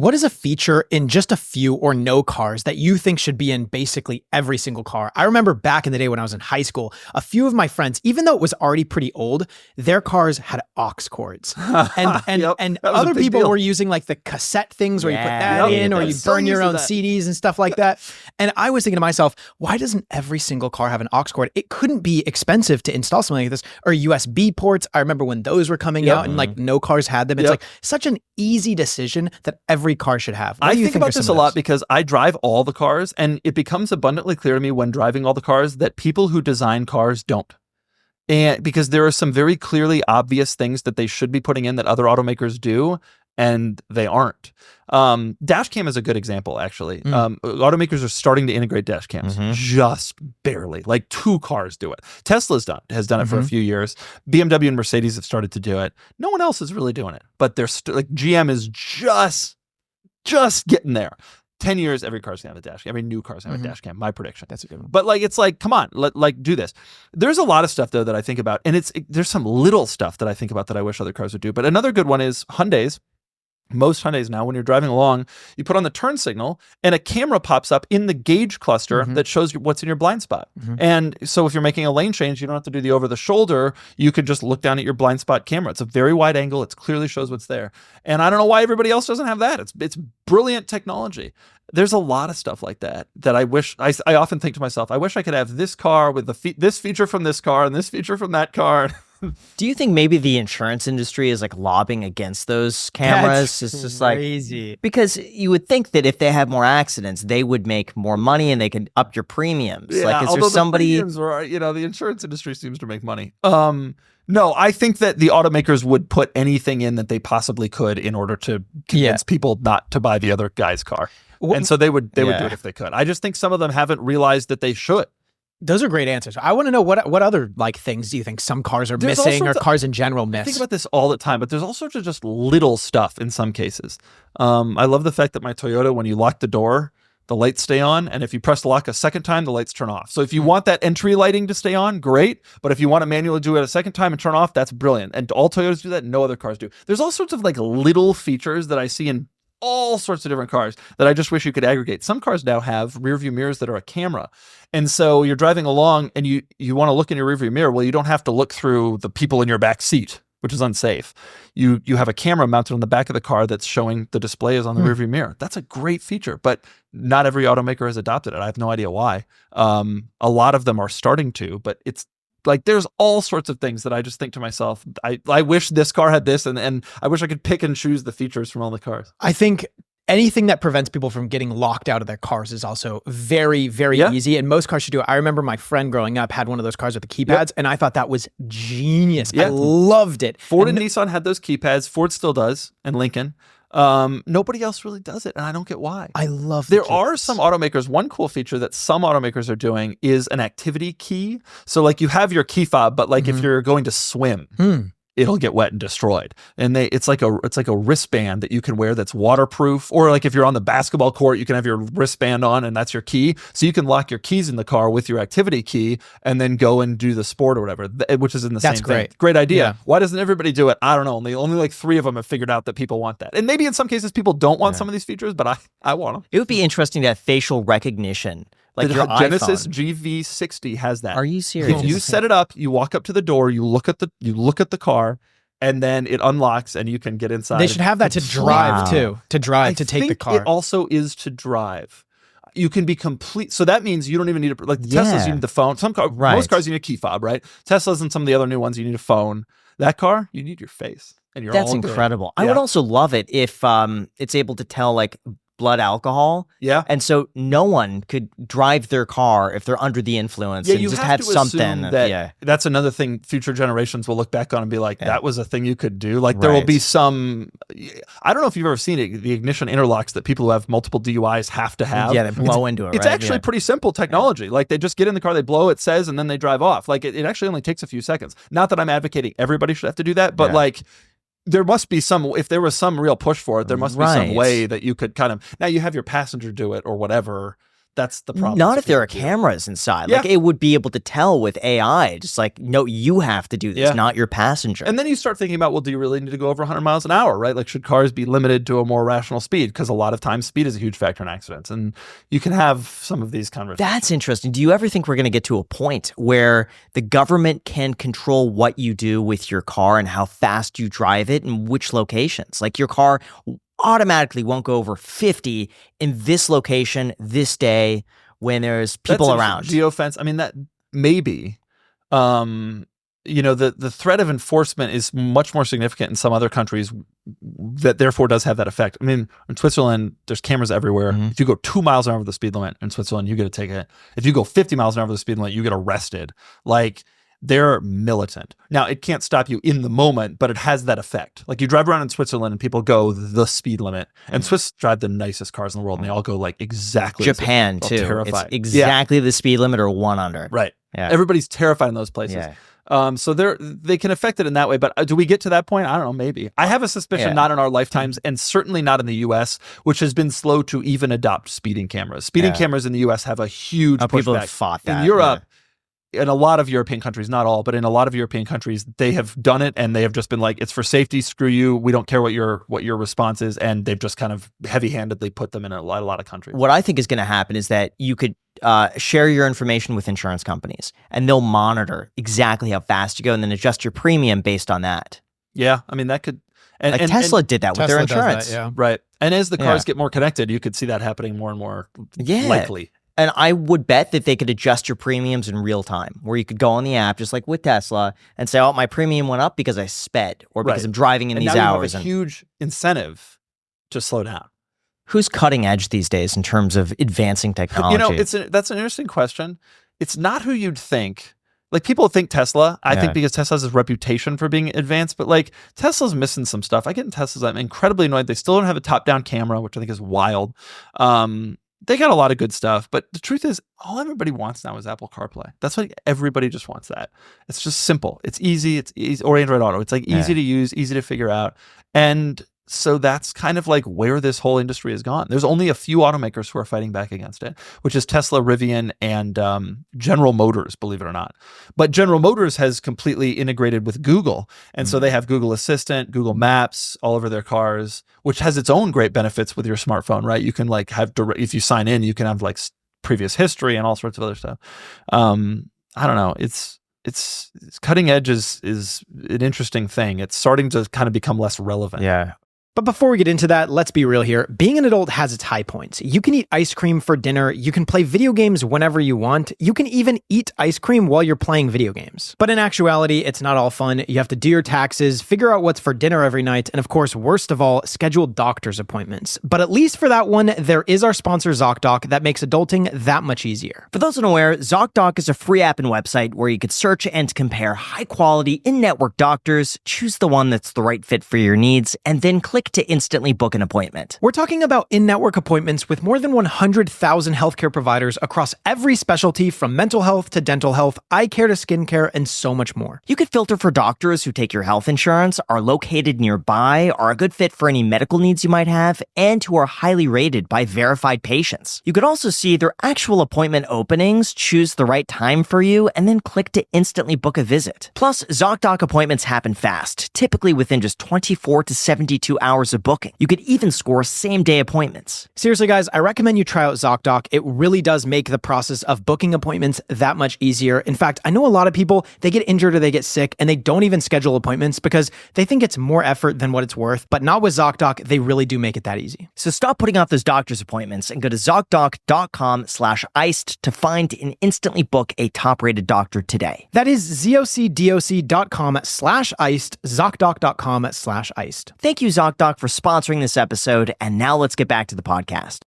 what is a feature in just a few or no cars that you think should be in basically every single car? I remember back in the day when I was in high school, a few of my friends, even though it was already pretty old, their cars had aux cords. And other people were using like the cassette things where you put that in, or you burn your own CDs and stuff like that. And I was thinking to myself, why doesn't every single car have an aux cord? It couldn't be expensive to install something like this. Or USB ports. I remember when those were coming out and like no cars had them. It's like such an easy decision that every car should have. I think about this a lot because I drive all the cars, and it becomes abundantly clear to me when driving all the cars that people who design cars don't. And because there are some very clearly obvious things that they should be putting in that other automakers do, and they aren't. Dash cam is a good example, actually. Automakers are starting to integrate dash cams, just barely. Like 2 cars do it. Tesla's has done it for a few years. BMW and Mercedes have started to do it. No one else is really doing it, but they're like GM is just getting there. 10 years, every car's gonna have a dash cam. Every new car's gonna have a dash cam. My prediction. That's a good one. But like, it's like, come on, like do this. There's a lot of stuff though that I think about, and there's some little stuff that I think about that I wish other cars would do. But another good one is Hyundai's. Most Hyundais now, when you're driving along, you put on the turn signal and a camera pops up in the gauge cluster that shows you what's in your blind spot. And so if you're making a lane change, you don't have to do the over the shoulder. You could just look down at your blind spot camera. It's a very wide angle. It clearly shows what's there. And I don't know why everybody else doesn't have that. It's brilliant technology. There's a lot of stuff like that I wish, I often think to myself, I wish I could have this car with this feature from this car and this feature from that car. Do you think maybe the insurance industry is like lobbying against those cameras? It's just crazy. Like, because you would think that if they have more accidents, they would make more money and they could up your premiums. Yeah, like, is there somebody? The insurance industry seems to make money. No, I think that the automakers would put anything in that they possibly could in order to convince people not to buy the other guy's car. And so they would do it if they could. I just think some of them haven't realized that they should. Those are great answers. I want to know what other like things do you think some cars are missing or cars in general miss? I think about this all the time, but there's all sorts of just little stuff in some cases. I love the fact that my Toyota, when you lock the door, the lights stay on, and if you press the lock a second time, the lights turn off. So if you want that entry lighting to stay on, great. But if you want to manually do it a second time and turn off, that's brilliant. And all Toyotas do that. No other cars do. There's all sorts of like little features that I see in all sorts of different cars that I just wish you could aggregate. Some cars now have rear view mirrors that are a camera. And so you're driving along and you want to look in your rear view mirror. Well, you don't have to look through the people in your back seat, which is unsafe. You have a camera mounted on the back of the car that's showing the display is on the rear view mirror. That's a great feature, but not every automaker has adopted it. I have no idea why. A lot of them are starting to, but it's like there's all sorts of things that I just think to myself, I wish this car had this, and I wish I could pick and choose the features from all the cars. I think anything that prevents people from getting locked out of their cars is also very, very easy. And most cars should do it. I remember my friend growing up had one of those cars with the keypads, and I thought that was genius. I loved it. Ford and Nissan had those keypads. Ford still does, and Lincoln. Nobody else really does it, and I don't get why. I love There are some automakers, one cool feature that some automakers are doing is an activity key. So like you have your key fob, but like if you're going to swim, it'll get wet and destroyed. And it's like a wristband that you can wear that's waterproof, or like if you're on the basketball court, you can have your wristband on and that's your key. So you can lock your keys in the car with your activity key and then go and do the sport or whatever, which is in the same thing. Great idea. Yeah. Why doesn't everybody do it? I don't know. Only like 3 of them have figured out that people want that. And maybe in some cases people don't want some of these features, but I want them. It would be interesting to have facial recognition. Like the your Genesis iPhone. GV60 has that. Are you serious? If you set it up, you walk up to the door, you look at the car, and then it unlocks and you can get inside. They should have that to drive too. To drive, to take the car. It also is to drive. You can be complete. So that means you don't even need like the Teslas, you need the phone. Most cars you need a key fob, right? Teslas and some of the other new ones, you need a phone. That car, you need your face. And that's incredible. I would also love it if it's able to tell like blood alcohol. Yeah. And so no one could drive their car if they're under the influence and just had something. That's another thing future generations will look back on and be like, that was a thing you could do. Like there will be some, I don't know if you've ever seen it, the ignition interlocks that people who have multiple DUIs have to have. Yeah, they blow into it, It's actually pretty simple technology. Like they just get in the car, they blow, it says, and then they drive off. Like it actually only takes a few seconds. Not that I'm advocating everybody should have to do that, but like, there must be if there was some real push for it, there must be some way that you could kind of, now you have your passenger do it or whatever. That's the problem. Not if there are cameras inside. Yeah. Like, it would be able to tell with AI, just like, no, you have to do this, not your passenger. And then you start thinking about, well, do you really need to go over 100 miles an hour, right? Like, should cars be limited to a more rational speed? Because a lot of times speed is a huge factor in accidents. And you can have some of these conversations. That's interesting. Do you ever think we're going to get to a point where the government can control what you do with your car and how fast you drive it and which locations? Like, your car automatically won't go over 50 in this location, this day, when there's people around. Geofence. I mean, that maybe, the threat of enforcement is much more significant in some other countries that therefore does have that effect. I mean, in Switzerland, there's cameras everywhere. If you go 2 miles an hour over the speed limit in Switzerland, you get a ticket. If you go 50 miles an hour over the speed limit, you get arrested. Like, they're militant. Now, it can't stop you in the moment, but it has that effect. Like, you drive around in Switzerland and people go the speed limit. And Swiss drive the nicest cars in the world, and they all go like exactly. Japan too. Terrified. It's exactly the speed limit or one under. Right. Yeah. Everybody's terrified in those places. Yeah. So they can affect it in that way. But do we get to that point? I don't know. Maybe. I have a suspicion not in our lifetimes, and certainly not in the U.S., which has been slow to even adopt speeding cameras. Speeding cameras in the U.S. have a huge pushback. People have fought that. In Europe, in a lot of European countries, not all, but in a lot of European countries, they have done it, and they have just been like, it's for safety, screw you, we don't care what your response is, and they've just kind of heavy-handedly put them in a lot of countries. What I think is going to happen is that you could share your information with insurance companies, and they'll monitor exactly how fast you go and then adjust your premium based on that. Yeah, I mean, that could... And Tesla did that with their insurance. That, right. And as the cars get more connected, you could see that happening more and more likely. And I would bet that they could adjust your premiums in real time, where you could go on the app, just like with Tesla, and say, oh, my premium went up because I sped or because I'm driving in these hours. You have a huge incentive to slow down. Who's cutting edge these days in terms of advancing technology? That's an interesting question. It's not who you'd think. Like, people think Tesla, I think, because Tesla has this reputation for being advanced, but like, Tesla's missing some stuff. I get in Teslas, I'm incredibly annoyed. They still don't have a top-down camera, which I think is wild. They got a lot of good stuff, but the truth is, all everybody wants now is Apple CarPlay. That's what everybody just wants. That it's just simple. It's easy. Or Android Auto. It's like easy to use, easy to figure out, and so that's kind of like where this whole industry has gone. There's only a few automakers who are fighting back against it, which is Tesla, Rivian, and General Motors, believe it or not. But General Motors has completely integrated with Google. And so they have Google Assistant, Google Maps all over their cars, which has its own great benefits with your smartphone, right? You can like have, if you sign in, you can have like previous history and all sorts of other stuff. I don't know. It's cutting edge is an interesting thing. It's starting to kind of become less relevant. Yeah. But before we get into that, let's be real here. Being an adult has its high points. You can eat ice cream for dinner. You can play video games whenever you want. You can even eat ice cream while you're playing video games. But in actuality, it's not all fun. You have to do your taxes, figure out what's for dinner every night, and of course, worst of all, schedule doctor's appointments. But at least for that one, there is our sponsor ZocDoc that makes adulting that much easier. For those unaware, ZocDoc is a free app and website where you could search and compare high-quality, in-network doctors, choose the one that's the right fit for your needs, and then click to instantly book an appointment. We're talking about in-network appointments with more than 100,000 healthcare providers across every specialty, from mental health to dental health, eye care to skincare, and so much more. You could filter for doctors who take your health insurance, are located nearby, are a good fit for any medical needs you might have, and who are highly rated by verified patients. You could also see their actual appointment openings, choose the right time for you, and then click to instantly book a visit. Plus, ZocDoc appointments happen fast, typically within just 24 to 72 hours of booking. You could even score same-day appointments. Seriously, guys, I recommend you try out ZocDoc. It really does make the process of booking appointments that much easier. In fact, I know a lot of people, they get injured or they get sick and they don't even schedule appointments because they think it's more effort than what it's worth. But not with ZocDoc. They really do make it that easy. So stop putting off those doctor's appointments and go to ZocDoc.com/iced to find and instantly book a top-rated doctor today. That is ZocDoc.com/iced, ZocDoc.com/iced. Thank you, ZocDoc, for sponsoring this episode, and now let's get back to the podcast.